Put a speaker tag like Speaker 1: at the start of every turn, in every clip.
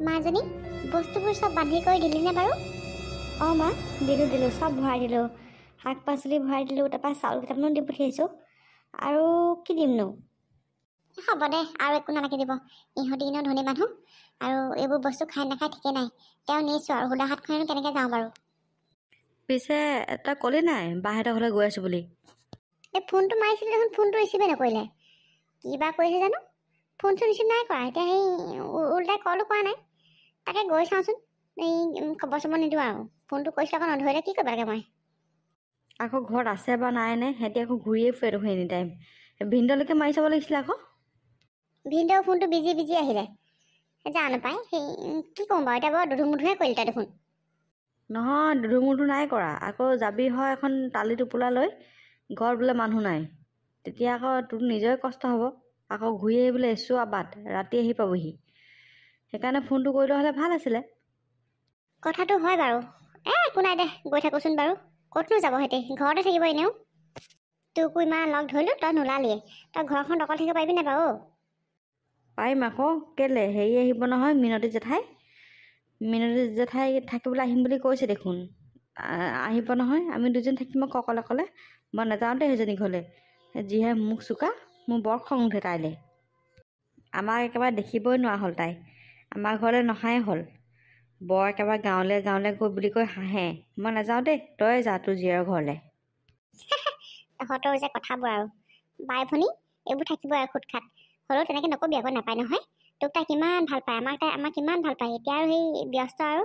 Speaker 1: মাজনী বস্তুবোৰ চব বান্ধি কৰি দিলিনে বাৰু?
Speaker 2: অঁ মা, দিলোঁ চব ভৰাই দিলোঁ। শাক পাচলি ভৰাই দিলোঁ, তাৰপৰা চাউল কেইটামানো দি পঠিয়াইছোঁ। আৰু কি দিমনো?
Speaker 1: হ'ব দে, আৰু একো নালাগে দিব। ইহঁতি এনেও ধনী মানুহ, আৰু এইবোৰ বস্তু খাই নাখায় ঠিকে নাই। তেওঁ নিছোঁ আৰু সুদা হাত খনেনো কেনেকৈ যাওঁ বাৰু।
Speaker 2: পিছে তই ক'লি নাই বাহঁতৰ ঘৰলৈ গৈ আছোঁ বুলি?
Speaker 1: এই ফোনটো মাৰিছিলে দেখোন, ফোনটো ৰিচিভে নকৰিলে। কিবা কৰিছে জানো, ফোন চোন ৰিচিভ নাই কৰা। এতিয়া সেই উল্টাই কলো কৰা নাই। তাকে গৈ চাওঁচোন, এই খবৰ চবৰ নিদিওঁ আৰু। ফোনটো কৰিছিলে আকৌ নধৰিলে কি কৰিব লাগে মই।
Speaker 2: আকৌ ঘৰত আছে বা নাই নে, সিহঁতি আকৌ ঘূৰিয়ে ফুৰে দেখোন এনি টাইম। ভিনদেউলৈকে মাৰি চাব লাগিছিলে আকৌ।
Speaker 1: ভিনদেউ ফোনটো বিজি আহিলে। জানো পাই, সেই কি কৰোঁ বাৰু এতিয়া। বৰ দুধুমুধুহে কৰিলে তাই দেখোন।
Speaker 2: নহয়, দুধুমুধু নাই কৰা। আকৌ যাবি হয় এখন টালি টোপোলা লৈ, ঘৰত বোলে মানুহ নাই, তেতিয়া আকৌ তোৰ নিজৰে কষ্ট হ'ব। আকৌ ঘূৰি আহিবলৈ এচু আবাদ, ৰাতি আহি পাবহি। সেইকাৰণে ফোনটো কৰি লোৱা হ'লে ভাল আছিলে।
Speaker 1: কথাটো হয় বাৰু। একো নাই দে, গৈ থাকোচোন বাৰু। ক'তনো যাব সিহঁতি, ঘৰতে থাকিব এনেও। তোকো ইমান লগ ধৰিলোঁ, তই নোলালিয়ে। তই ঘৰখন অকল থাকিব পাৰিবি নাই বাৰু?
Speaker 2: পাৰিম আকৌ, কেলে হেৰি আহিব নহয়, মিনতী জেঠাই। মিনতী জেঠাই থাকিবলৈ আহিম বুলি কৈছে দেখোন। আহিব নহয়, আমি দুজন থাকিম আকৌ অকলে অকলে। মই নাযাওঁ দেই সেইজনী ঘৰলৈ। যিহে মুখ চোকা, মোৰ বৰ খং উঠে তাইলৈ। আমাক একেবাৰে দেখিবই নোৱাৰা হ'ল তাই। আমাৰ ঘৰলৈ নহাই হ'ল। বৰ একেবাৰে গাঁৱলৈ গৈ বুলি কৈ হাঁহে। মই নাযাওঁ দেই, তই যা তোৰ জীয়েৰৰ ঘৰলৈ।
Speaker 1: তহঁতৰ যে কথাবোৰ আৰু বাই ভনী এইবোৰ থাকিব আৰু খুট খাট। হ'লেও তেনেকৈ নকবি আকৌ, নাপায় নহয়। তোক তাই কিমান ভাল পায়, আমাক কিমান ভাল পায়। এতিয়া আৰু সেই ব্যস্ত আৰু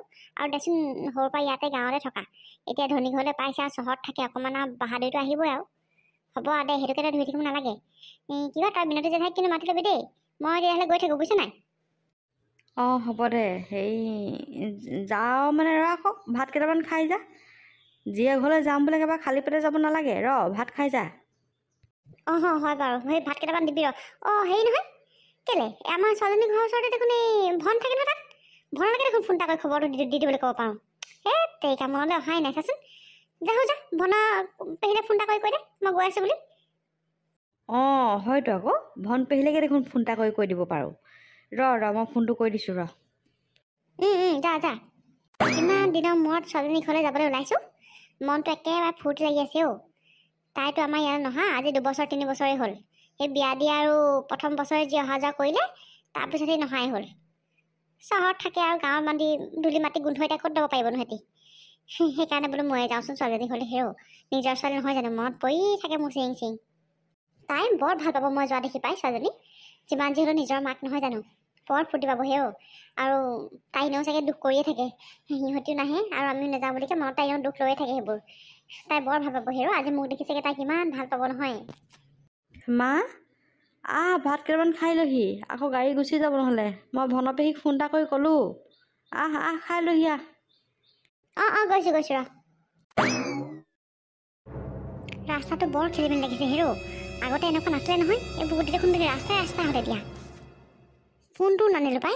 Speaker 1: দেচোন সৰুৰ পৰা ইয়াতে গাঁৱতে থকা। এতিয়া ধনী ঘৰলৈ পাইছে আৰু চহৰত থাকে, অকণমান আৰু বাহাদুৰিটো আহিবই আৰু। হ'ব আৰু দে, সেইটোকে ধৰি থাকিব নালাগে। কিবা তই মিনতী জেঠাইক কিন্তু মাতি ল'বি দেই। মই তেতিয়াহ'লে গৈ থাকোঁ, বুজিছ নাই।
Speaker 2: অঁ হ'ব দে, হেৰি যাওঁ মানে ৰ আকৌ, ভাত কেইটামান খাই যা। জীয়েৰ ঘৰলৈ যাম বুলি একেবাৰে খালী পেটে যাব নালাগে, ভাত খাই যা।
Speaker 1: অঁ হয় বাৰু, সেই ভাত কেইটামান দিবি ৰ। হেৰি নহয়, কেলে আমাৰ ছোৱালীজনীৰ ঘৰৰ ওচৰতে দেখোন এই ভন থাকে নহয় তাত। ভনলৈকে দেখোন ফোন এটা কৰি খবৰটো দি দিবলৈ ক'ব পাৰোঁ। তেৰি কামলৈ অহাই নাই চাচোন। যা ভনা পেহিলে ফোন এটা কৰি দে মই গৈ আছোঁ বুলি।
Speaker 2: অঁ হয়তো আকৌ, ভন পেহীলৈকে দেখোন ফোন এটা কৰি কৈ দিব পাৰোঁ। মই ফোনটো কৰি দিছোঁ ৰ।
Speaker 1: যা। কিমান দিনৰ মূৰত ছোৱালীজনীৰ ঘৰলৈ যাবলৈ ওলাইছোঁ। মনটো একেবাৰে ফূৰ্তি লাগি আছে অ'। তাইতো আমাৰ ইয়াত নহা আজি 2 বছৰ 3 বছৰেই হ'ল। সেই বিয়া দিয়া আৰু প্ৰথম বছৰে যি অহা যোৱা কৰিলে, তাৰপিছতেই নহাই হ'ল। চহৰত থাকে আৰু গাঁৱৰ মাটি ধূলি মাটি গোন্ধ এতিয়া ক'ত যাব পাৰিব ন সিহঁতি। সেইকাৰণে বোলো ময়ে যাওঁচোন ছোৱালীজনী হ'লে। নিজৰ ছোৱালী নহয় জানো, মনত পৰি থাকে মোৰ চিং। তাই বৰ ভাল পাব মই যোৱা দেখি পাই ছোৱালীজনী। যিমান যি হ'লেও নিজৰ মাক নহয় জানো, বৰ ফূৰ্তি পাব আৰু তাই এনেও চাগে দুখ কৰিয়ে থাকে। সিহঁতিও নাহে আৰু আমিও নাযাওঁ বুলি মনত তাই এনেও দুখ লৈয়ে থাকে সেইবোৰ। তাই বৰ ভাল পাব আজি মোক দেখি চাগে তাই কিমান ভাল পাব নহয়।
Speaker 2: মা ভাত কেইটামান খাই লহি, আকৌ গাড়ী গুচি যাব নহ'লে। মই ভন পেহীক ফোন এটা কৰি ক'লোঁ, খাই লহি আহ।
Speaker 1: গৈছোঁ ৰ। ৰাস্তাটো বৰ খেলি মেলি লাগিছে আগতে এনেকুৱা নাছিলে নহয়। এইবোৰ গোটেই দেখোন ৰাস্তাই হ'লে দিয়া। ফোনটো নানিলোঁ পাই।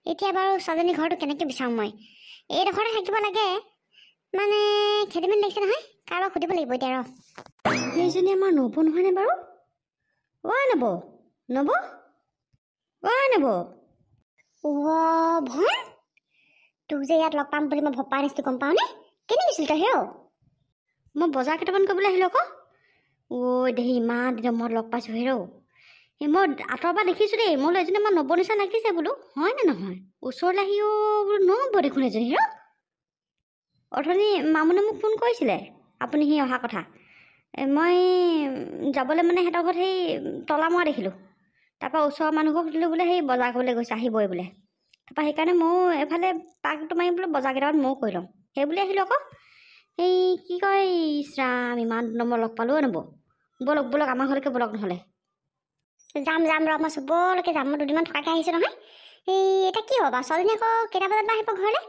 Speaker 1: এতিয়া বাৰু ছোৱালীজনীৰ ঘৰটো কেনেকৈ বিচাৰোঁ মই। এইডোখৰতে থাকিব লাগে, মানে খেলি মেলি লাগিছে নহয়। কাৰোবাক সুধিব লাগিব এতিয়া ৰ। সেইজনী আমাৰ নবৌ নহয়নে বাৰু? নবৌ ভন, তোক যে ইয়াত লগ পাম বুলি মই ভবা নাছিলোঁ, গম পাওঁনে? কেনি গৈছিল তই মই বজাৰ কেইটামান কৰিবলৈ আহিলোঁ আকৌ। দেহি ইমান দিনৰ মূৰত লগ পাইছোঁ মই আঁতৰৰ পৰা দেখিছোঁ দেই। মই বোলো এজনী আমাৰ নবৌ নিচিনা লাগিছে বোলো, হয় নে নহয়? ওচৰলৈ আহিও বোলো নবৌ দেখোন এজনী অথনি মামুনে মোক ফোন কৰিছিলে, আপুনি সি অহা কথা। মই যাবলৈ মানে সিহঁতৰ ঘৰত সেই তলা মৰা দেখিলোঁ। তাৰপৰা ওচৰৰ মানুহক সুধিলোঁ, বোলে সেই বজাৰ কৰিবলৈ গৈছে, আহিবই বোলে। তাৰপৰা সেইকাৰণে ময়ো এফালে পাকটো মাৰি বোলো বজাৰ কেইটামান ময়ো কৰি লওঁ, সেই বুলি আহিলোঁ আকৌ। এই কি কয়, ইছৰাম ইমান দিনৰ মই লগ পালোঁ নবৌ। ব'লক আমাৰ ঘৰলৈকে ব'লক নহ'লে। যাম ৰ, মই চবলৈকে যাম। মই দুদিনমান থকাকৈ আহিছোঁ নহয়। এতিয়া কি হ'ব বাৰু, ছোৱালীজনী আকৌ কেইটা বজাত বা আহিব ঘৰলৈ?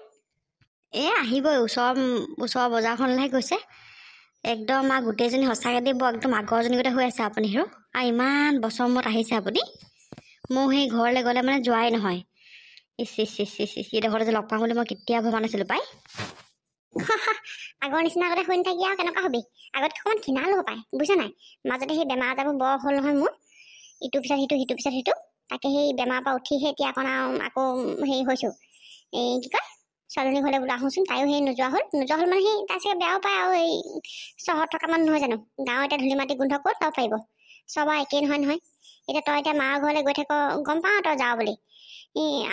Speaker 1: আহিবই, ওচৰৰ বজাৰখনলৈহে গৈছে। একদম গোটেইজনী সঁচাকৈ দেই, বৰ একদম আগৰজনী গোটেই হৈ আছে আপুনি আৰু ইমান বছৰ মূৰত আহিছে আপুনি। মোৰ সেই ঘৰলৈ গ'লে মানে যোৱাই নহয়। এইডোখৰতে যে লগ পাম বুলি মই কেতিয়া ভবা নাছিলোঁ পাই। আগৰ নিচিনা আগতে শুনি থাকি আৰু কেনেকুৱা হবি। আগতকৈ অকণমান ক্ষীণালো পায়, বুজিছা নাই? মাজতে সেই বেমাৰ আজাৰবোৰ বৰ হ'ল নহয় মোৰ, ইটোৰ পিছত সিটো। তাকে সেই বেমাৰৰ পৰা উঠিহে এতিয়া আকৌ হেৰি হৈছোঁ। এই কি কয় ছোৱালীজনী ঘৰলৈ বোলো আহোচোন, তাইও সেই নোযোৱা হ'ল মানে সেই তাই চাগে বেয়াও পায় আৰু এই চহৰত থকা মানুহ নহয় জানো, গাঁৱৰ এতিয়া ধূলি মাটি গোন্ধ ক'ত পাব পাৰিব, চব একেই নহয়। এতিয়া তই এতিয়া মাৰ ঘৰলৈ গৈ থাক, গম পাওঁ তই যাওঁ বুলি,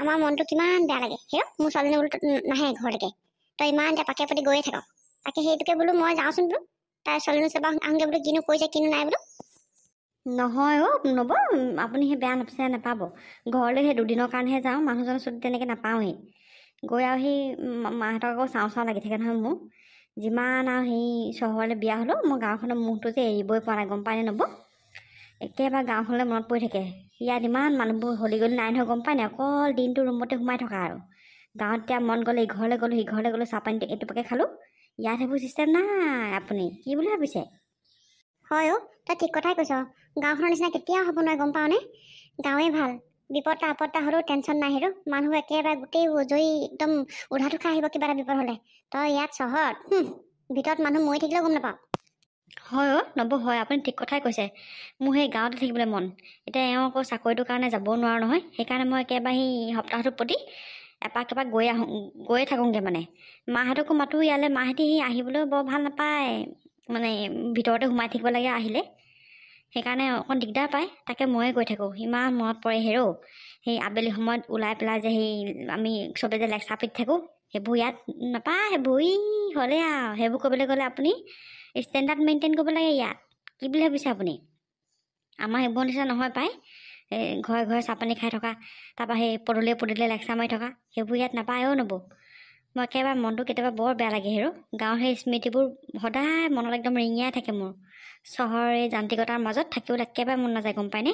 Speaker 1: আমাৰ মনটো কিমান বেয়া লাগে সেই মোৰ ছোৱালীজনী বোলো নাহে ঘৰলৈকে, তই ইমান এতিয়া পাকে পাতি গৈয়ে থাক, তাকে সেইটোকে বোলো মই যাওঁচোন বোলো, তাই ছোৱালীজনী চাবা আহোঁগে বোলো, কিনো কৈছে কিনো নাই বোলো। নহয় নব, আপুনি সেই বেয়া নাপাব, ঘৰলৈ সেই দুদিনৰ কাৰণেহে যাওঁ, মানুহজনৰ ছুটি তেনেকৈ নাপাওঁৱেই, গৈ আৰু সেই মাহঁতক আকৌ চাওঁ লাগি থাকে নহয় মোৰ, যিমান আৰু সেই চহৰলৈ বিয়া হ'লেও মই গাঁওখনৰ মুখটো যে এৰিবই পৰা নাই, গম পায়নে নব, একেবাৰে গাঁওখনলৈ মনত পৰি থাকে, ইয়াত ইমান মানুহবোৰ হলি গলি নাই নহয়, গম পায় নাই, অকল দিনটো ৰুমতে সোমাই থকা আৰু, গাঁৱত এতিয়া মন গ'লে ইঘৰলৈ গ'লোঁ সিঘৰলৈ গ'লোঁ, চাহ পানী এইটোপাকে খালোঁ, ইয়াত সেইবোৰ চিষ্টেম নাই, আপুনি কি বুলি ভাবিছে? হয় তই ঠিক কথাই কৈছ, গাঁওখনৰ নিচিনা কেতিয়াও হ'ব নোৱাৰে, গম পাওঁনে, গাঁৱেই ভাল, বিপদটা আপদটা হ'লেও টেনশ্যন নাই, সেইটো মানুহ একেবাৰে গোটেই জয়ী একদম উধাটো খাই আহিব কিবা এটা বিপদ হ'লে, তই ইয়াত চহৰত ভিতৰত মানুহ মৰি থাকিলেও গম নাপাওঁ। হয় নব, হয় আপুনি ঠিক কথাই কৈছে, মোৰ সেই গাঁৱতে থাকিবলৈ মন, এতিয়া এওঁ আকৌ চাকৰিটোৰ কাৰণে যাবও নোৱাৰোঁ নহয়, সেইকাৰণে মই একেবাৰে সেই সপ্তাহটোৰ প্ৰতি এপাক গৈয়ে থাকোঁগৈ মানে, মাহঁতকো মাতোঁ ইয়ালৈ, মাহঁতে সেই আহিবলৈ বৰ ভাল নাপায়, মানে ভিতৰতে সোমাই থাকিব লাগে আহিলে, সেইকাৰণে অকণ দিগদাৰ পায়, তাকে ময়ে গৈ থাকোঁ, ইমান মনত পৰে হেৰৌ, সেই আবেলি সময়ত ওলাই পেলাই যে সেই আমি চবে যে লেকচাৰ পিত থাকোঁ, সেইবোৰ ইয়াত নাপায়, সেইবোৰ হ'লে আৰু সেইবোৰ ক'বলৈ গ'লে আপুনি ষ্টেণ্ডাৰ্ড মেইনটেইন কৰিব লাগে ইয়াত, কি বুলি ভাবিছে আপুনি, আমাৰ সেইবোৰ নিচিনা নহয় পায়, ঘৰে ঘৰে চাহ পানী খাই থকা, তাৰপৰা সেই পদূলিয়ে লেকচাৰ মাৰি থকা, সেইবোৰ ইয়াত নাপায়ও নব, মই একেবাৰে মনটো কেতিয়াবা বৰ বেয়া লাগে হেৰৌ, গাঁৱৰ সেই স্মৃতিবোৰ সদায় মনত একদম ৰিঙিয়াই থাকে মোৰ, চহৰৰ এই যান্ত্ৰিকতাৰ মাজত থাকিবলৈ একেবাৰে মন নাযায়, গম পায়নে?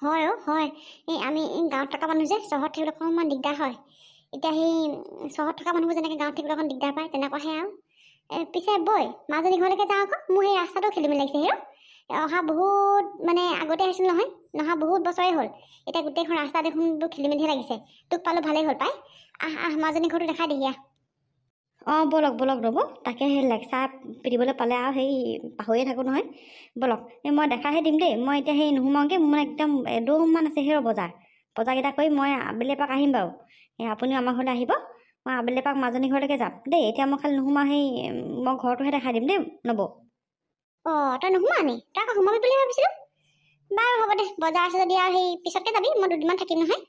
Speaker 1: হয় হয়, এই আমি গাঁৱত থকা মানুহ যে চহৰত থাকিবলৈ অকণমান দিগদাৰ হয়, এতিয়া সেই চহৰত থকা মানুহবোৰ যেনেকৈ গাঁৱত থাকিবলৈ অকণ দিগদাৰ পায়, তেনেকুৱাহে আৰু পিছে বৈ মাজনী ঘৰলৈকে যাওঁ আকৌ, মোৰ সেই ৰাস্তাটো খেলি মেলি লাগিছে হেৰৌ, অহা বহুত মানে আগতে আহিছিল নহয়, নহা বহুত বছৰেই হ'ল, এতিয়া গোটেইখন ৰাস্তা দেখোন খেলি মেলিহে লাগিছে, তোক পালোঁ ভালেই হ'ল পাই, মাজনী ঘৰটো দেখাই দিহি আহ। অঁ ব'লক ৰ'ব, তাকে সেই লেকচাৰ পিটিবলৈ পালে আৰু সেই পাহৰিয়ে থাকোঁ নহয়, ব'লক এই মই দেখাহে দিম দেই, মই এতিয়া সেই নোসোমাওঁগৈ, মোৰ মানে একদম এদমমান আছে সেই বজাৰকেইটা কৰি মই আবেলি এপাক আহিম বাৰু, এই আপুনিও আমাৰ ঘৰলৈ আহিব, মই আবেলি এপাক মাজনী ঘৰলৈকে যাম দেই, এতিয়া মই খালি নোসোমাওঁ, সেই মই ঘৰটোহে দেখাই দিম দেই নব। অঁ তই নোসোমাৱ নি, তই আকৌ সোমাবি বুলি ভাবিছিলোঁ, বাৰু হ'ব দে, বজাৰ আছে যদি আৰু সেই পিছতকৈ যাবি, মই দুদিনমান থাকিম নহয়।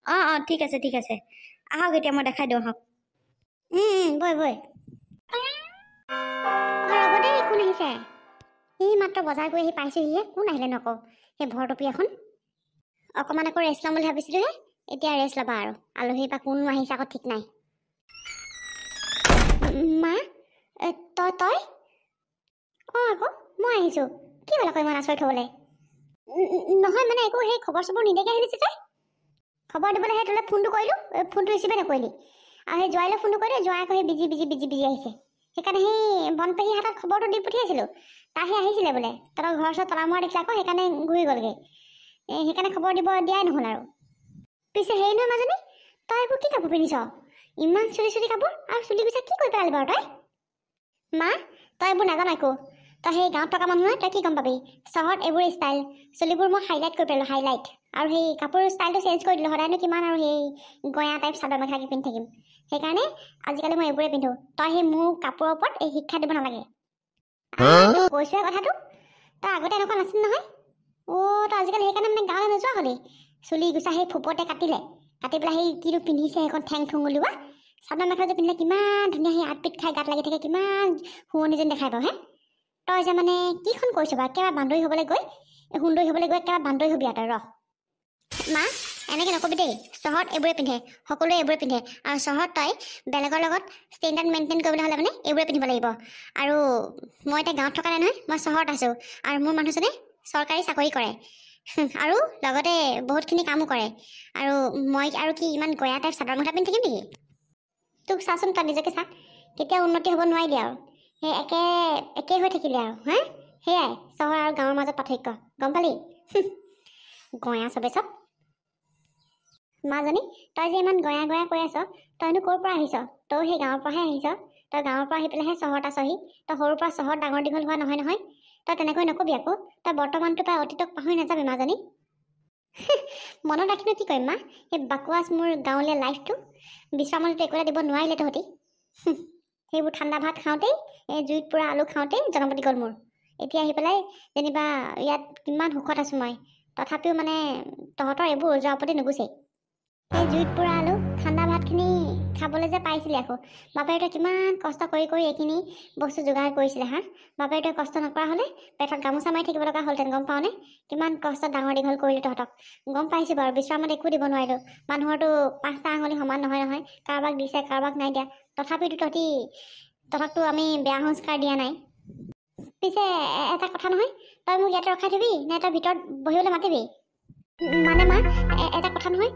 Speaker 1: অঁ ঠিক আছে আহক, এতিয়া মই দেখাই দিওঁ আহক, বৈ ৰ'ব দেই, কোন আহিছে, এই মাত্ৰ বজাৰ কৰি আহি পাইছোঁহিহে, কোন আহিলে নকওঁ, সেই ভৰটপি এখন, অকণমান আকৌ ৰেষ্ট ল'ম বুলি ভাবিছিলোঁহে, এতিয়া ৰেষ্ট ল'বা আৰু, আলহীৰ পৰা কোন আহিছে আকৌ ঠিক নাই। মা তই অঁ আকৌ মই আহিছোঁ, কি হ'ল আকৌ ইমান আচৰিত হ'বলৈ, নহয় মানে একো সেই খবৰ চবৰ নিদিয়াকৈ আহিছে তই, খবৰ দিবলৈ সেই তোলৈ ফোনটো কৰিলোঁ, ফোনটো ৰিচিভে নকৰিলি, আৰু সেই জোৱাইলৈ ফোনটো কৰিলোঁ, জোৱাই আকৌ সেই বিজি আহিছে, সেইকাৰণে সেই বনপেহীৰ হাতত খবৰটো দি পঠিয়াইছিলোঁ, তাইহে আহিছিলে বোলে, তহঁতৰ ঘৰ ওচৰত তলা মৰা দেখিলে আকৌ, সেইকাৰণে ঘূৰি গ'লগৈ, সেইকাৰণে খবৰ দিয়াই নহ'ল আৰু, পিছে হেৰি নহয় মাজনী, তই এইবোৰ কি কাপোৰ পিন্ধিছ, ইমান চুলি কাপোৰ, আৰু চুলি গুচা কি কৰি পেলালি বাৰু তই, মা তই এইবোৰ নাজান একো, তই সেই গাঁৱত থকা মানুহ নহয়, তই কি গম পাবি, চহৰত এইবোৰ ষ্টাইল, চুলিবোৰ মই হাইলাইট কৰি পেলালোঁ, হাইলাইট, আৰু সেই কাপোৰ ষ্টাইলটো চেঞ্জ কৰি দিলোঁ, সদায়নো কিমান আৰু সেই গঞা টাইপ চাদৰ মেখেলাকে পিন্ধি থাকিম, সেইকাৰণে আজিকালি মই এইবোৰে পিন্ধোঁ, তই সেই মোৰ কাপোৰৰ ওপৰত এই শিক্ষা দিব নালাগে, কৈছোৱে কথাটো, তই আগতে এনেকুৱা নাছিল নহয়, তই আজিকালি সেইকাৰণে মানে গাঁৱলৈ নোযোৱা হ'লি, চুলি গুচা সেই ফুপতে কাটি পেলাই সেই কিটো পিন্ধিছে সেইখন ঠেং ঠুং উলিওৱা, চাদৰ মেখেলা যে পিন্ধিলে কিমান ধুনীয়া সেই আটপিট খাই গাত লাগি থাকে, কিমান শুৱনি যেন দেখাই পাওঁ হে, তই যে মানে কিখন কৈছোঁ বাৰু, একেবাৰে বান্দৰী হ'বলৈ গৈ একেবাৰে বান্দৰী হবি আৰু তই, ৰহ মা এনেকৈ নকবি দেই, চহৰত এইবোৰে পিন্ধে, সকলোৱে এইবোৰে পিন্ধে, আৰু চহৰত তই বেলেগৰ লগত ষ্টেণ্ডাৰ্ড মেইনটেইন কৰিবলৈ হ'লে মানে এইবোৰে পিন্ধিব লাগিব, আৰু মই এতিয়া গাঁৱত থকা নাই নহয়, মই চহৰত আছোঁ, আৰু মোৰ মানুহজনে চৰকাৰী চাকৰি কৰে, আৰু লগতে বহুতখিনি কামো কৰে, আৰু মই আৰু কি ইমান গয়া টাইপ চাদৰ মেখেলা পিন্ধি থাকিম নেকি, তোক চাচোন তই নিজকে চা, কেতিয়াও উন্নতি হ'ব নোৱাৰিলি আৰু, সেই একে হৈ থাকিলে আৰু সেয়াই চহৰ আৰু গাঁৱৰ মাজত পাৰ্থক্য, গম পালি, গঞা চব মাজনী, তই যে ইমান গঞা কৈ আছ, তইনো ক'ৰ পৰা আহিছ, তই সেই গাঁৱৰ পৰাহে আহিছ, তই গাঁৱৰ পৰা আহি পেলাইহে চহৰত আছহি, তই সৰুৰ পৰা চহৰত ডাঙৰ দীঘল হোৱা নহয়, তই তেনেকৈ নকবি আকৌ, তই বৰ্তমানটো পাই অতীতক পাহৰি নাযাবি মাজনী, মনত ৰাখিনো কি কৰিম মা, সেই বাকৱাচ মোৰ গাঁৱলীয়া লাইফটো বিশ্ৰামতো একোটা দিব নোৱাৰিলে তহঁতি। সেইবোৰ ঠাণ্ডা ভাত খাওঁতেই, এই জুইত পোৰা আলু খাওঁতেই জনমতি গ'ল মোৰ। এতিয়া আহি পেলাই যেনিবা ইয়াত কিমান সুখত আছোঁ মই, তথাপিও মানে তহঁতৰ এইবোৰ ওজৰ আপত্তি নুগুচেই। সেই জুইত পোৰা আলু ঠাণ্ডা ভাতখিনি খাবলৈ যে পাইছিলে আকৌ, বাপেৰটোৱে কিমান কষ্ট কৰি কৰি এইখিনি বস্তু যোগাৰ কৰিছিলে হা। বাপেৰটোৱে কষ্ট নকৰা হ'লে পেটত গামোচা মাৰি থাকিব লগা হ'লহেঁতেন, গম পাওঁনে? কিমান কষ্ট ডাঙৰ দীঘল কৰিলোঁ তহঁতক, গম পাইছোঁ বাৰু। বিশ্ৰামত একো দিব নোৱাৰিলোঁ, মানুহৰতো 5টা আঙুলি সমান নহয় নহয়, কাৰোবাক দিছে কাৰোবাক নাই দিয়া। তথাপিতো তহঁতকতো আমি বেয়া সংস্কাৰ দিয়া নাই। পিছে এটা কথা নহয়, তই মোক ইয়াতে ৰখাই থবি নে তই ভিতৰত বহিবলৈ মাতিবি? মানে মা এটা কথা নহয়,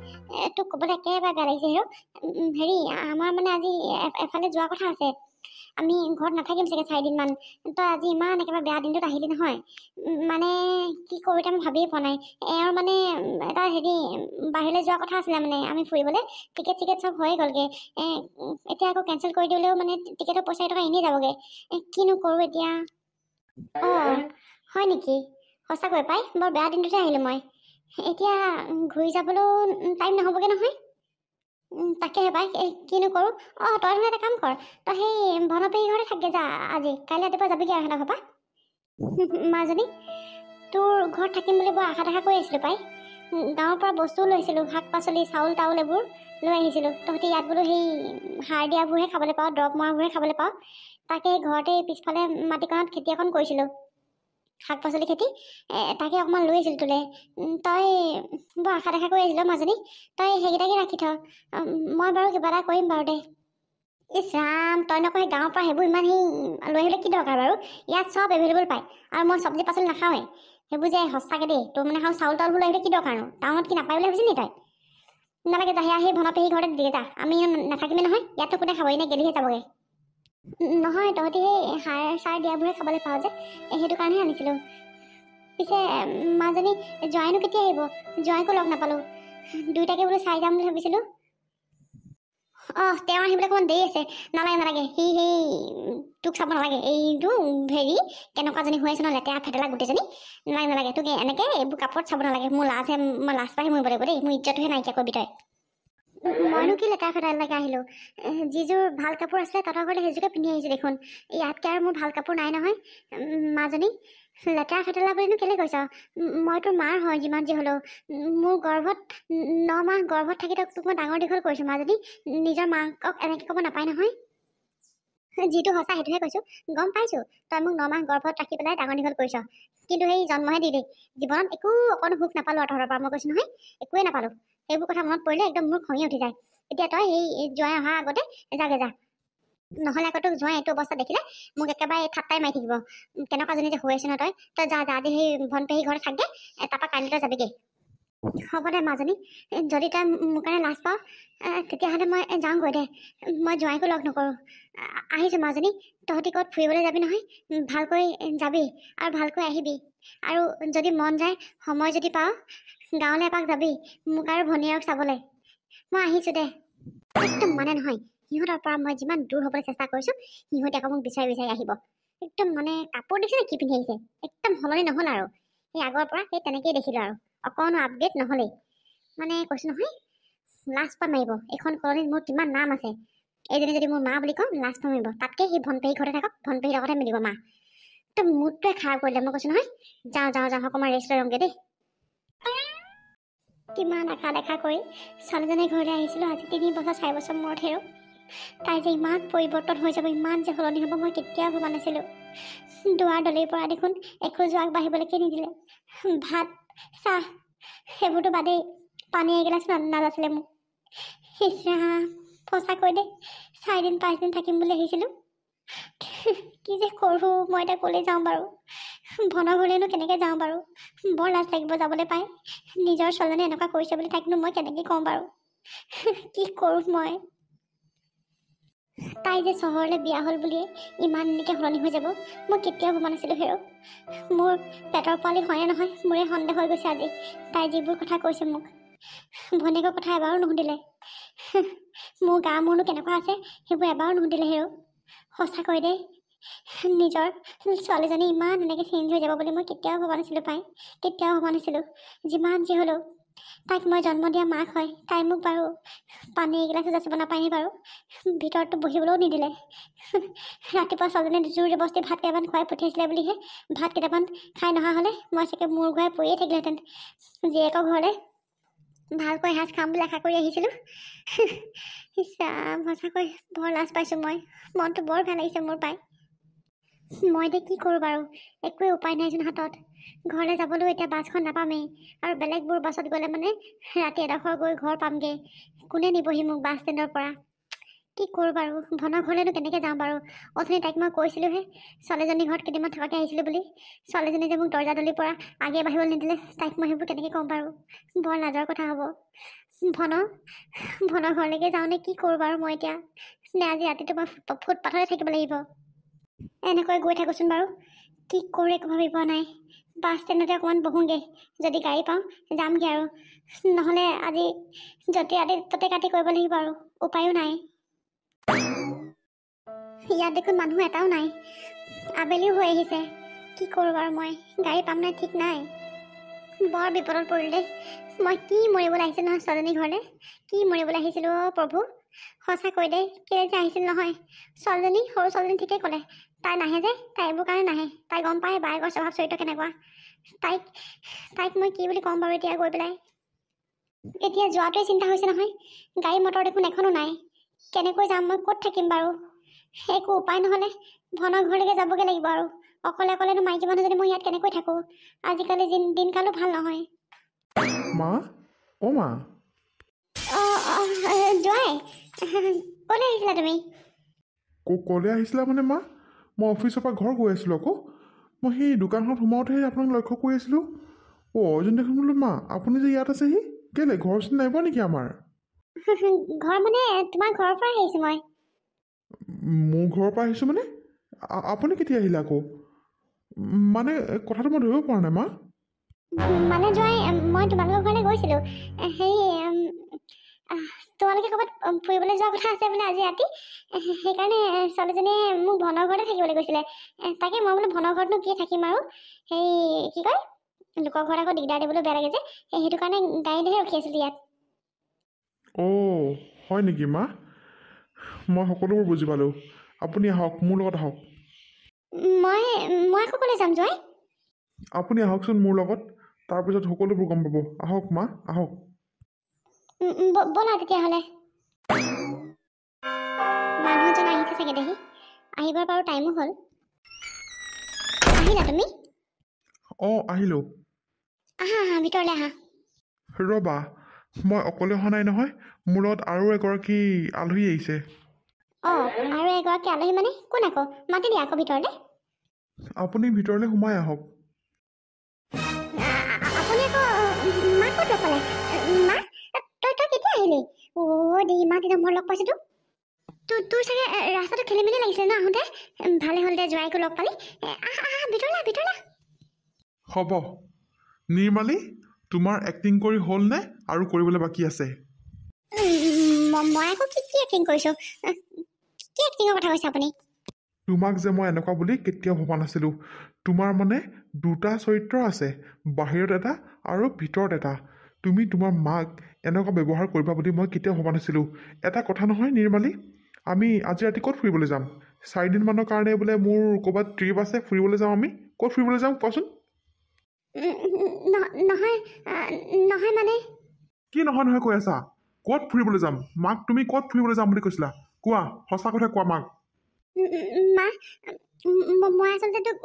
Speaker 1: তোক ক'বলৈ একেবাৰে বেয়া লাগিছে হেৰ'। হেৰি, আমাৰ মানে আজি এফালে যোৱা কথা আছে। আমি ঘৰত নাথাকিম চাগে 4 দিনমান। তই আজি ইমান একেবাৰে বেয়া দিনটোত আহিলি নহয়, মানে কি কৰোঁ এতিয়া মই ভাবিয়ে পোৱা নাই। এওঁৰ মানে এটা হেৰি বাহিৰলৈ যোৱা কথা আছিলে, মানে আমি ফুৰিবলৈ টিকেট চিকেট চব হৈয়ে গ'লগৈ। এতিয়া আকৌ কেঞ্চেল কৰি দিলেও মানে টিকেটৰ পইচা টকা এনেই যাবগৈ। কিনো কৰোঁ এতিয়া। অঁ হয় নেকি? সঁচাকৈ পাই বৰ বেয়া দিনটোতে আহিলোঁ মই। এতিয়া ঘূৰি যাবলৈও টাইম নহ'বগৈ নহয়। তাকেহে পাই কিনো কৰোঁ। অঁ তই নহ'লে এটা কাম কৰ, তই সেই ভনপেহী ঘৰতে থাকগে যা আজি, কাইলৈ ৰাতিপুৱা যাবিগৈ আৰু সিহঁতৰ ঘৰপা। মাজনী, তোৰ ঘৰত থাকিম বুলি বৰ আশা দেখা কৰি আছিলোঁ পাই। গাঁৱৰ পৰা বস্তুও লৈছিলোঁ, শাক পাচলি চাউল তাউল এইবোৰ লৈ আহিছিলোঁ। তহঁতি ইয়াত বোলো সেই সাৰ দিয়াবোৰহে খাবলৈ পাওঁ, দৰৱ মৰাবোৰহে খাবলৈ পাওঁ। তাকে ঘৰতে পিছফালে মাটিকণত খেতি অকণ কৰিছিলোঁ, শাক পাচলি খেতি, তাকে অকণমান লৈ আহিছিলোঁ তোলৈ। তই বৰ আশা দেখা কৰি আহিছিলোঁ মাজনী, তই সেইকেইটাকে ৰাখি থ। মই বাৰু কিবা এটা কৰিম বাৰু দে। ইছ ৰাম, তই নকয় সেই গাঁৱৰ পৰা সেইবোৰ ইমান সেই লৈ আহিলে কি দৰকাৰ বাৰু? ইয়াত চব এভেইলেবল পায়, আৰু মই চব্জি পাচলি নাখাওঁৱে সেইবোৰ যে, সঁচাকৈ দেই। তোৰ মানে চাউল তাউলবোৰ লৈ আহিলে কি দৰকাৰনো? টাউনত কি নাপায় বুলি ভাবিছিলি তই? নালাগে যা, সেই ভনপেহী ঘৰতে দিগে যা, আমি নাথাকিমে নহয় ইয়াততো। কোনে খাব, এনেই গেলিহে যাবগৈ। নহয় তহঁতি সেই সাৰ চাৰ দিয়াবোৰহে খাবলৈ পাওঁ যে, সেইটো কাৰণেহে আনিছিলোঁ। পিছে মাজনী জোৱাইনো কেতিয়া আহিব? জোৱাইকো লগ নাপালোঁ, দুইটাকে বোলো চাই যাম বুলি ভাবিছিলোঁ। তেওঁ আহিবলৈ অকণমান দেৰি আছে। নালাগে সেই তোক চাব নালাগে। এইটো হেৰি কেনেকুৱাজনী হৈ আছে ন, লেতেৰা ফেটেলা গোটেইজনী। নালাগে তোক এনেকৈ এইবোৰ কাপোৰত চাব নালাগে। মোৰ লাজহে, মই লাজ পাইহে মৰিব লাগিব দেই। মোৰ ইজ্জতটোহে নাইকিয়া কৰিবি তই। মইনো কি লেতেৰা ফেটেলালৈকে আহিলোঁ? যিযোৰ ভাল কাপোৰ আছিলে তহঁতৰ ঘৰতে সেইযোৰকে পিন্ধি আহিছোঁ দেখোন। ইয়াতকৈ আৰু মোৰ ভাল কাপোৰ নাই নহয়। মাজনী, লেতেৰা ফেটেলা বুলিনো কেলৈ কৈছ? মই তোৰ মাৰ হয় যিমান যি হ'লেও। মোৰ গৰ্ভত 9 মাহ গৰ্ভত থাকি তোক মই ডাঙৰ দীঘল কৰিছোঁ মাজনী। নিজৰ মাকক এনেকৈ ক'ব নাপায় নহয়। যিটো সঁচা সেইটোহে কৈছোঁ। গম পাইছোঁ তই মোক 9 মাহ গৰ্ভত ৰাখি পেলাই ডাঙৰ দীঘল কৰিছ, কিন্তু সেই জন্মহে দিলি। জীৱনত একো অকণো সুখ নাপালোঁ আৰু তহঁতৰ পৰা। মই কৈছোঁ নহয়, একোৱে নাপালোঁ। সেইবোৰ কথা মনত পৰিলে একদম মোৰ খঙি উঠি যায়। এতিয়া তই সেই জোৱাই অহাৰ আগতে যাগে যা, নহ'লে আকৌ তোক জোৱাই এইটো অৱস্থা দেখিলে মোক একেবাৰে ঠাট্টাই মাৰি থাকিব। কেনেকুৱাজনী যে হৈ আছে ন তই যা আজি সেই ভনপেহী ঘৰত থাকগে, তাৰপৰা কাইলৈ তই যাবিগৈ। হ'ব দে মাজনী, যদি তই মোৰ কাৰণে লাজ পাওঁ তেতিয়াহ'লে মই যাওঁগৈ দে। মই জোৱাইকো লগ নকৰোঁ। আহিছোঁ মাজনী, তহঁতি ক'ত ফুৰিবলৈ যাবি নহয়, ভালকৈ যাবি আৰু ভালকৈ আহিবি। আৰু যদি মন যায়, সময় যদি পাওঁ, গাঁৱলৈ এপাক যাবি মোক আৰু ভনীয়েৰক চাবলৈ। মই আহিছোঁ দে। একদম মানে নহয়, সিহঁতৰ পৰা মই যিমান দূৰ হ'বলৈ চেষ্টা কৰিছোঁ, সিহঁতে আকৌ মোক বিচাৰি বিচাৰি আহিব। একদম মানে কাপোৰ দেখিছে কি পিন্ধি আহিছে, একদম সলনি নহ'ল আৰু। সেই আগৰ পৰা সেই তেনেকেই দেখিলোঁ আৰু, অকণো আপডেট নহ'লেই। মানে কৈছোঁ নহয়, লাজ পাত মাৰিব। এইখন কলনীত মোৰ কিমান নাম আছে, এইজনী যদি মোৰ মা বুলি কওঁ লাজ পাত মাৰিব। তাতকৈ সেই ভনপেহী ঘৰতে থাকক, ভনপেহীৰ লগতহে মিলিব মা। একদম মুডটোৱে খাৰাপ কৰিলে। মই কৈছোঁ নহয়, যাওঁ অকণমান ৰেষ্ট লৈ ৰওঁগৈ দেই। কিমান আশা দেখা কৰি ছোৱালীজনীৰ ঘৰলৈ আহিছিলোঁ, আজি 3 বছৰ 4 বছৰ মূৰত হেৰৌ। তাই যে ইমান পৰিৱৰ্তন হৈ যাব, ইমান যে সলনি হ'ব, মই কেতিয়াও ভবা নাছিলোঁ। দুৱাৰ দলিৰ পৰা দেখোন এখোজো আগবাঢ়িবলৈকে নিদিলে। ভাত চাহ সেইবোৰতো বাদেই, পানী এগিলাচ নাজাছিলে মোক। ইছ ৰাম, সঁচাকৈ দেই 4 দিন 5 দিন থাকিম বুলি আহিছিলোঁ। কি যে কৰোঁ মই এতিয়া, ক'লৈ যাওঁ বাৰু? ভনৰ ঘৰলৈনো কেনেকৈ যাওঁ বাৰু? বৰ লাজ লাগিব যাবলৈ পাই। নিজৰ ছোৱালীজনী এনেকুৱা কৰিছে বুলি তাইকনো মই কেনেকৈ কওঁ বাৰু? কি কৰোঁ মই? তাই যে চহৰলৈ বিয়া হ'ল বুলিয়ে ইমান এনেকৈ সলনি হৈ যাব, মই কেতিয়াও ভবা নাছিলোঁ হেৰৌ। মোৰ পেটৰ পোৱালি হয়নে নহয় মোৰে সন্দেহ হৈ গৈছে আজি। তাই যিবোৰ কথা কৈছে মোক, ভনীয়েকৰ কথা এবাৰো নুসুধিলে। মোৰ গা মূৰনো কেনেকুৱা আছে সেইবোৰ এবাৰো নুসুধিলে হেৰৌ। সঁচাকৈ দেই, নিজৰ ছোৱালীজনী ইমান এনেকৈ চেঞ্জ হৈ যাব বুলি মই কেতিয়াও ভবা নাছিলোঁ পাই, কেতিয়াও ভবা নাছিলোঁ। যিমান যি হ'লেও তাইক মই জন্ম দিয়া মাক হয়। তাই মোক বাৰু পানী এগিলাচ যাচিব নাপায়নি বাৰু, ভিতৰততো বহিবলৈও নিদিলে। ৰাতিপুৱা ছোৱালীজনীয়ে জোৰ জবস্তি ভাত কেইটামান খুৱাই পঠিয়াইছিলে বুলিহে ভাত কেইটামান খাই নহা হ'লে মই চাগে মূৰ ঘূৰাই পৰিয়ে থাকিলোহেঁতেন। জীয়েকৰ ঘৰলৈ ভালকৈ এসাঁজ খাম বুলি আশা কৰি আহিছিলোঁ। সঁচাকৈ বৰ লাজ পাইছোঁ মই, মনটো বৰ ভাল লাগিছে মোৰ পাই। মই এতিয়া কি কৰোঁ বাৰু, একোৱেই উপায় নাইচোন হাতত। ঘৰলৈ যাবলৈও এতিয়া বাছখন নাপামেই, আৰু বেলেগবোৰ বাছত গ'লে মানে ৰাতি এডোখৰ গৈ ঘৰ পামগৈ। কোনে নিবহি মোক বাছ ষ্টেণ্ডৰ পৰা? কি কৰোঁ বাৰু, ভনৰ ঘৰলৈনো কেনেকৈ যাওঁ বাৰু? অথনি তাইক মই কৈছিলোঁহে ছোৱালীজনীৰ ঘৰত কেইদিনমান থকাকৈ আহিছিলোঁ বুলি। ছোৱালীজনী যে মোক দৰ্জাদলিৰ পৰা আগে বাঢ়িবলৈ নিদিলে, তাইক মই সেইবোৰ কেনেকৈ ক'ম বাৰু? বৰ লাজৰ কথা হ'ব। ভনৰ ঘৰলৈকে যাওঁ নে কি কৰোঁ বাৰু মই এতিয়া? নে আজি ৰাতিটো মই ফুটপাথতে থাকিব লাগিব? এনেকৈ গৈ থাকোঁচোন বাৰু, কি কৰোঁ একো ভাবি পোৱা নাই। বাছ ষ্টেণ্ডতে অকণমান বহোঁগৈ, যদি গাড়ী পাওঁ যামগৈ আৰু, নহ'লে আজি য'তে ৰাতি ত'তে কাটি কৰিব লাগিব আৰু, উপায়ো নাই। ইয়াত দেখোন মানুহ এটাও নাই, আবেলিও হৈ আহিছে। কি কৰোঁ বাৰু মই, গাড়ী পাম নাই ঠিক নাই। বৰ বিপদত পৰিলোঁ দেই। মই কি মৰিবলৈ আহিছিলোঁ নহয় ছোৱালীজনীৰ ঘৰলৈ, কি মৰিবলৈ আহিছিলোঁ অ' প্ৰভু। সঁচাকৈ দেই, কেলৈ যে আহিছিল নহয়। ছোৱালীজনী, সৰু ছোৱালীজনী ঠিকেই ক'লে, তাই নাহে যে, তাই এইবোৰ কাৰণে নাহে। তাই গম পায় বায়েকৰ স্বভাৱ চৰিত্ৰ কেনেকুৱা। তাইক মই কি বুলি ক'ম বাৰু এতিয়া গৈ পেলাই? এতিয়া যোৱাটোৱে চিন্তা হৈছে নহয়, গাড়ী মটৰ দেখোন এখনো নাই। কেনেকৈ যাম মই, ক'ত থাকিম বাৰু? একো উপায় নহ'লে ভনৰ ঘৰলৈকে যাবগৈ লাগিব আৰু। অকলে অকলেনো মাইকী মানুহ যদি মই ইয়াত কেনেকৈ থাকোঁ? আজিকালি দিনকালো ভাল নহয়।
Speaker 3: মা, অ' মা।
Speaker 1: জোঁৱাই, ক'লৈ আহিছিলা তুমি?
Speaker 3: ক'লৈ আহিছিলা মানে মা? মই অফিচৰ পৰা ঘৰ গৈ আছিলোঁ আকৌ। মই সেই দোকানখনত সোমাওঁতেহে আপোনাক লক্ষ্য কৰি আছিলোঁ। অৰ্জুন দেখোন বোলো মা, আপুনি যে ইয়াত আছেহি, কেলৈ ঘৰ চিনি নাই পোৱা নেকি আমাৰ?
Speaker 1: ঘৰ মানে তোমাৰ ঘৰৰ পৰা আহিছোঁ মই।
Speaker 3: মোৰ ঘৰৰ পৰা আহিছোঁ মানে? আপুনি কেতিয়া আহিলে আকৌ? মানে কথাটো মই ধৰিব পৰা নাই মা।
Speaker 1: মানে জোঁৱাই, মই তোমালোকৰ ঘৰলৈ গৈছিলোঁ। তোমালোকে ক'ৰবাত ফুৰিবলৈ যোৱা কথা আছে বোলে আজি ৰাতি। সেইকাৰণে ছোৱালীজনীয়ে মোক ভনৰ ঘৰতে থাকিবলৈ কৈছিলে। তাকে মই বোলো ভনৰ ঘৰতনো কি থাকিম আৰু, কি কয়, লোকৰ ঘৰত আকৌ দিগদাৰ দিবলৈ বেয়া লাগে যে, সেইটো কাৰণে গাড়ীলৈহে ৰখি আছিলোঁ ইয়াত।
Speaker 3: অ' হয় নেকি মা? মই সকলোবোৰ বুজি পালোঁ। আপুনি আহক, মোৰ লগত আহক।
Speaker 1: মই আকৌ ক'লৈ যাম জোঁৱাই?
Speaker 3: আপুনি আহকচোন মোৰ লগত, তাৰপিছত সকলোবোৰ গম পাব। আহক মা, আহক।
Speaker 1: ব'লা তেতিয়াহ'লে। মানুহ এজন আহিছে চাগে দেহি, আহিবৰ বাৰু টাইমো হ'ল। আহিলা তুমি?
Speaker 3: অঁ আহিলোঁ।
Speaker 1: আহা ভিতৰলৈ আহা।
Speaker 3: ৰ'বা, মই অকলে অহা নাই নহয়, মোৰ লগত আৰু এগৰাকী আলহী আহিছে।
Speaker 1: অঁ, আৰু এগৰাকী আলহী মানে কোন আকৌ? মাতি দিয়া আকৌ ভিতৰলৈ।
Speaker 3: আপুনি ভিতৰলৈ সোমাই আহক।
Speaker 1: আপুনি আকৌ মা ক'ত লগ পালে? মা, তই কেতিয়া আহিলি? অ' দেই, ইমান দিনৰ মূৰত লগ পাইছোঁ তোৰ চাগে ৰাস্তাটো খেলি মেলি লাগিছিলে ন আহোঁতে? ভালে হ'ল দে, জোঁৱাইকো লগ পালি। আহা ভিতৰলৈ।
Speaker 3: হ'ব। নিৰ্মালী, তোমাৰ এক্টিং কৰি হ'লনে আৰু কৰিবলৈ বাকী আছে?
Speaker 1: মই আকৌ কি এক্টিং কৰিছোঁ? কি এক্টিঙৰ কথা কৈছে আপুনি?
Speaker 3: তোমাক যে মই এনেকুৱা বুলি কেতিয়াও ভবা নাছিলোঁ। তোমাৰ মানে দুটা চৰিত্ৰ আছে, বাহিৰত এটা আৰু ভিতৰত এটা। তুমি তোমাৰ মাক এনেকুৱা ব্যৱহাৰ কৰিবা বুলি মই কেতিয়াও ভবা নাছিলোঁ। এটা কথা নহয় নিৰ্মালী, আমি আজি ৰাতি ক'ত ফুৰিবলৈ যাম? 4 দিনমানৰ কাৰণে বোলে মোৰ ক'ৰবাত ট্ৰিপ আছে, ফুৰিবলৈ যাম আমি। ক'ত ফুৰিবলৈ যাম কোৱাচোন?
Speaker 1: নহয় মানে।
Speaker 3: কি নহয় কৈ আছা? ক'ত ফুৰিবলৈ যাম? মাক তুমি ক'ত ফুৰিবলৈ যাম বুলি কৈছিলা? কোৱা, সঁচা কথা কোৱা মাক।
Speaker 1: মা, মই আচলতে তোক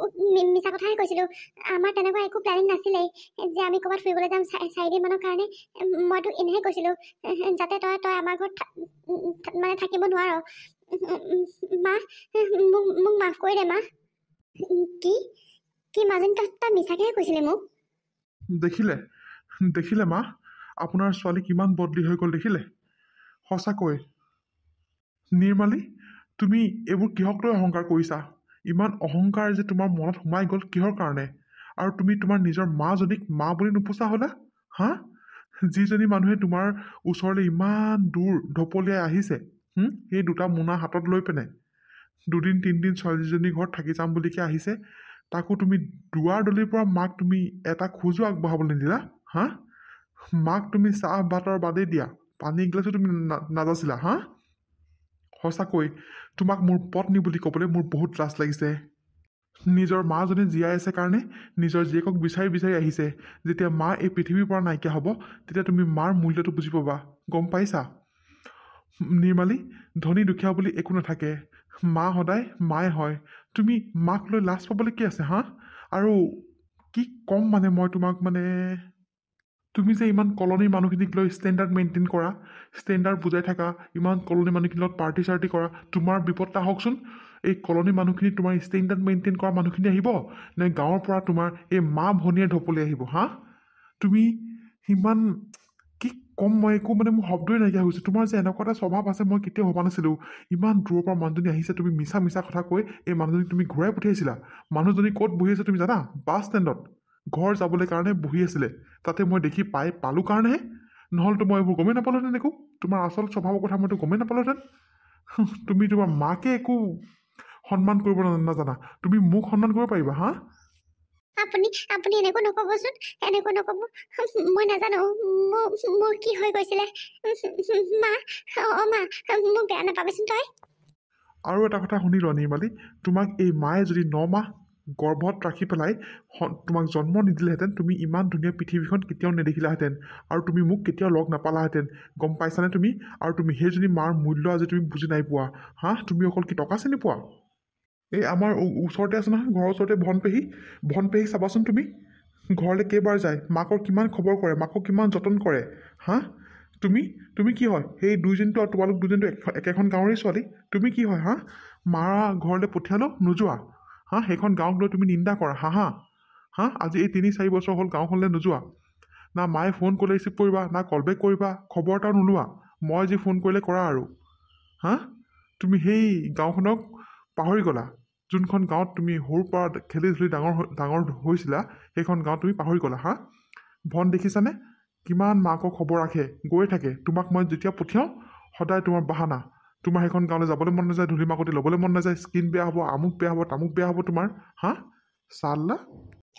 Speaker 1: মিছা কথাই কৈছিলোঁ। আমাৰ তেনেকুৱা একো প্লেনিং নাছিলেই যে আমি ক'ৰবাত ফুৰিবলৈ যাম 4 দিনমানৰ কাৰণে। মই তোক এনেহে কৈছিলোঁ যাতে তই আমাৰ ঘৰত মানে থাকিব নোৱাৰ। মা, মোক মাফ কৰি দে মা। কি মাজনী, তই মিছাকেহে কৈছিলি মোক?
Speaker 3: দেখিলে মা, আপোনাৰ ছোৱালী কিমান বদলি হৈ গ'ল দেখিলে? সঁচাকৈ নিৰ্মালী, তুমি এইবোৰ কিহক লৈ অহংকাৰ কৰিছা? ইমান অহংকাৰ যে তোমাৰ মনত সোমাই গ'ল কিহৰ কাৰণে? আৰু তুমি তোমাৰ নিজৰ মাজনীক মা বুলি নোপোচা হ'লা? হা? যিজনী মানুহে তোমাৰ ওচৰলৈ ইমান দূৰ ঢপলিয়াই আহিছে, সেই দুটা মোনা হাতত লৈ পিনে 2-3 দিন ছোৱালীজনীৰ ঘৰত থাকি যাম বুলিকে আহিছে, তাকো তুমি দুৱাৰ দলিৰ পৰা মাক তুমি এটা খোজো আগবঢ়াবলৈ নিদিলা? হা? মাক তুমি চাহ ভাতৰ বাদেই দিয়া, পানী এগিলাচো তুমি নাজাচিলা হা? সঁচাকৈ তোমাক মোৰ পত্নী বুলি ক'বলৈ মোৰ বহুত লাজ লাগিছে। নিজৰ মাজনী জীয়াই আছে কাৰণে নিজৰ জীয়েকক বিচাৰি বিচাৰি আহিছে। যেতিয়া মা এই পৃথিৱীৰ পৰা নাইকিয়া হ'ব তেতিয়া তুমি মাৰ মূল্যটো বুজি পাবা, গম পাইছা? নিৰ্মালী, ধনী দুখীয়া বুলি একো নাথাকে, মা সদায় মায়ে হয়। তুমি মাক লৈ লাজ পাবলৈ কি আছে হা? আৰু কি ক'ম মানে মই তোমাক মানে, তুমি যে ইমান কলনীৰ মানুহখিনিক লৈ ষ্টেণ্ডাৰ্ড মেইনটেইন কৰা, ষ্টেণ্ডাৰ্ড বুজাই থাকা, ইমান কলনীৰ মানুহখিনিৰ লগত পাৰ্টি চাৰ্টি কৰা, তোমাৰ বিপদটা হওকচোন। এই কলনীৰ মানুহখিনি তোমাৰ ষ্টেণ্ডাৰ্ড মেইনটেইন কৰা মানুহখিনি আহিব নে গাঁৱৰ পৰা তোমাৰ এই মা ভনীয়ে ঢপলি আহিব হা? তুমি ইমান কি ক'ম মই, একো মানে মোৰ শব্দই নাইকিয়া হৈছে। তোমাৰ যে এনেকুৱা এটা স্বভাৱ আছে মই কেতিয়াও ভবা নাছিলোঁ। ইমান দূৰৰ পৰা মানুহজনী আহিছে, তুমি মিছা মিছা কথা কৈ এই মানুহজনীক তুমি ঘূৰাই পঠিয়াইছিলা। মানুহজনী ক'ত বহি আছে তুমি জানা? বাছ ষ্টেণ্ডত ঘৰ যাবলৈ কাৰণে বহি আছিলে, তাতে মই দেখি পালোঁ কাৰণেহে, নহ'লেতো মই এইবোৰ গমেই নাপালোহেঁতেন। একো তোমাৰ আচল স্বভাৱৰ কথা মইতো গমেই নাপালোহেঁতেন। তুমি তোমাৰ মাকে একো সন্মান কৰিব নাজানা, তুমি মোক সন্মান কৰিব পাৰিবা হা?
Speaker 1: আপুনি আপুনি এনেকৈ নক'বচোন, এনেকৈ নক'ব। মই নাজানো মোৰ কি হৈ গৈছিলে। মা, অঁ মা, মোক বেয়া নাপাবচোন তই।
Speaker 3: আৰু এটা কথা শুনি লোৱা নিৰ্মালী, তোমাক এই মায়ে যদি 9 মাহ গৰ্ভত ৰাখি পেলাই তোমাক জন্ম নিদিলেহেঁতেন, তুমি ইমান ধুনীয়া পৃথিৱীখন কেতিয়াও নেদেখিলাহেঁতেন আৰু তুমি মোক কেতিয়াও লগ নাপালাহেঁতেন, গম পাইছানে তুমি? আৰু তুমি সেইজনী মাৰ মূল্য আজি তুমি বুজি নাই পোৱা হা? তুমি অকল কি টকা চিনি পোৱা? এই আমাৰ ওচৰতে আছে নহয়, ঘৰৰ ওচৰতে ভনপেহীক চাবাচোন তুমি, ঘৰলৈ কেইবাৰ যায়, মাকৰ কিমান খবৰ কৰে, মাকক কিমান যতন কৰে হা? তুমি কি হয়? সেই দুইজনীটো আৰু তোমালোক দুজনীটো একেখন গাঁৱৰে ছোৱালী, তুমি কি হয় হা? মাৰ ঘৰলৈ পঠিয়ালো নোযোৱা হা? সেইখন গাঁৱক লৈ তুমি নিন্দা কৰা হা? আজি এই 3-4 বছৰ হ'ল গাঁওখনলৈ নোযোৱা, না মায়ে ফোন কৰিলে ৰিচিভ কৰিবা, না কল বেক কৰিবা, খবৰ এটাও নোলোৱা, মই যি ফোন কৰিলে কৰা আৰু হা? তুমি সেই গাঁওখনক পাহৰি গ'লা, যোনখন গাঁৱত তুমি সৰুৰ পৰা খেলি ধূলি ডাঙৰ হৈছিলা, সেইখন গাঁৱত তুমি পাহৰি গ'লা হা? ভন দেখিছানে কিমান মাকক খবৰ ৰাখে, গৈ থাকে। তোমাক মই যেতিয়া পঠিয়াওঁ সদায় তোমাৰ বাহানা, তোমাৰ সেইখন গাঁৱলৈ যাবলৈ মন নাযায়, ধূলি মাকতি ল'বলৈ মন নাযায়, স্কিন বেয়া হ'ব, আমুক বেয়া হ'ব, তামুক বেয়া হ'ব তোমাৰ হা? চালা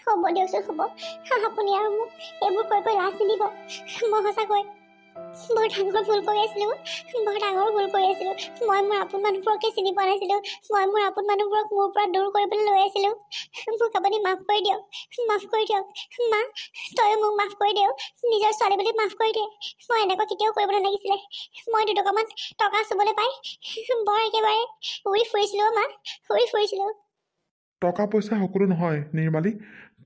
Speaker 1: হ'ব দিয়কচোন, হ'ব। আপুনি আৰু মোক এইবোৰ কৈ লাজ নিদিব। মই সঁচাকৈ বৰ ডাঙৰ ভুল কৰি আছিলোঁ, মই মোৰ আপোন মানুহবোৰকে চিনি পোৱা নাছিলোঁ, মই মোৰ আপোন মানুহবোৰক মোৰ পৰা দূৰ কৰিবলৈ লৈ আছিলোঁ। মোক আপুনি মাফ কৰি দিয়ক, মা, তয়ো মোক মাফ কৰি দিয়ক, নিজৰ ছোৱালী বুলি মাফ কৰি দিয়ে। মই এনেকুৱা কেতিয়াও কৰিব নালাগিছিলে। মই 2 টকামান টকা চুবলৈ পাই বৰ একেবাৰে উৰি ফুৰিছিলোঁ মা, উৰি ফুৰিছিলোঁ।
Speaker 3: টকা পইচা সকলো নহয় নিৰ্মালী,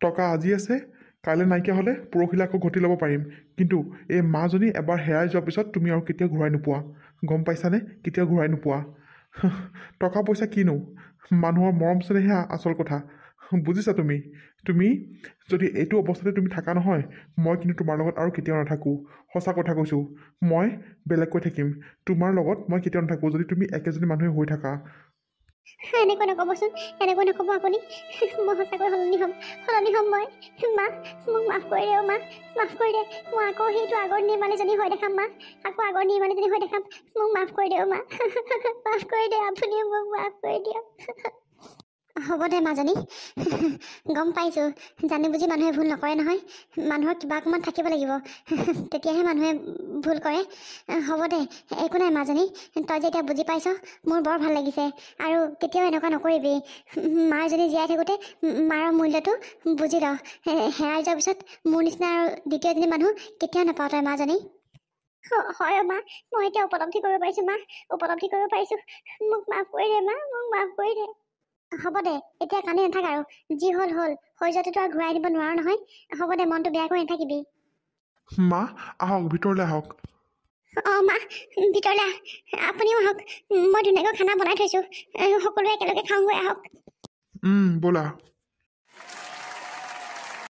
Speaker 3: টকা আজি আছে, কাইলৈ নাইকিয়া হ'লে পৰহিলৈ আকৌ ঘটি ল'ব পাৰিম, কিন্তু এই মাজনী এবাৰ হেৰাই যোৱাৰ পিছত তুমি আৰু কেতিয়াও ঘূৰাই নোপোৱা, গম পাইছানে? কেতিয়াও ঘূৰাই নোপোৱা। টকা পইচা কিনো, মানুহৰ মৰম চেনেহে আচল কথা, বুজিছা? তুমি যদি এইটো অৱস্থাতে তুমি থাকা নহয়, মই কিন্তু তোমাৰ লগত আৰু কেতিয়াও নাথাকোঁ। সঁচা কথা কৈছোঁ, মই বেলেগকৈ থাকিম, তোমাৰ লগত মই কেতিয়াও নাথাকোঁ যদি তুমি একেজনী মানুহে হৈ থাকা।
Speaker 1: এনেকৈ নক'বচোন, এনেকৈ নক'ব আপুনি। মই সঁচাকৈ সলনি হ'ম মই। মা, মোক মাফ কৰি দিয়ক মা, মাফ কৰি দে। মই আকৌ সেইটো আগৰ নিৰ্মালীজনী হৈ দেখাম মা, মোক মাফ কৰি দিয়ক মা, মাফ কৰি দিয়ক, আপুনিও মোক মাফ কৰি দিয়ক। হ'ব দে মাজনী, গম পাইছোঁ, জানি বুজি মানুহে ভুল নকৰে নহয়, মানুহৰ কিবা অকণমান থাকিব লাগিব, তেতিয়াহে মানুহে ভুল কৰে। হ'ব দে, একো নাই মাজনী, তই যেতিয়া বুজি পাইছ মোৰ বৰ ভাল লাগিছে। আৰু কেতিয়াও এনেকুৱা নকৰিবি, মাৰজনী জীয়াই থাকোঁতে মাৰৰ মূল্যটো বুজি ল, হেৰাই যোৱাৰ পিছত মোৰ নিচিনা আৰু দ্বিতীয়জনী মানুহ কেতিয়াও নাপাওঁ তই মাজনী। হয় মা, মই এতিয়া উপলব্ধি কৰিব পাৰিছোঁ মা, মোক মাফ কৰি দে মা, মোক মাফ কৰি দে। হ'ব দে, এতিয়া কান্দি নাথাক আৰু, যি হ'ল হৈ যোৱাটোতো আৰু ঘূৰাই দিব নোৱাৰো নহয়। হ'ব দে, মনটো বেয়া কৰি নাথাকিবি।
Speaker 3: মা আহক, ভিতৰলৈ আহক।
Speaker 1: অঁ মা, ভিতৰলৈ আপুনিও আহক, মই ধুনীয়াকৈ খানা বনাই থৈছোঁ, সকলোৱে একেলগে খাওঁগৈ, আহক।
Speaker 3: ব'লা।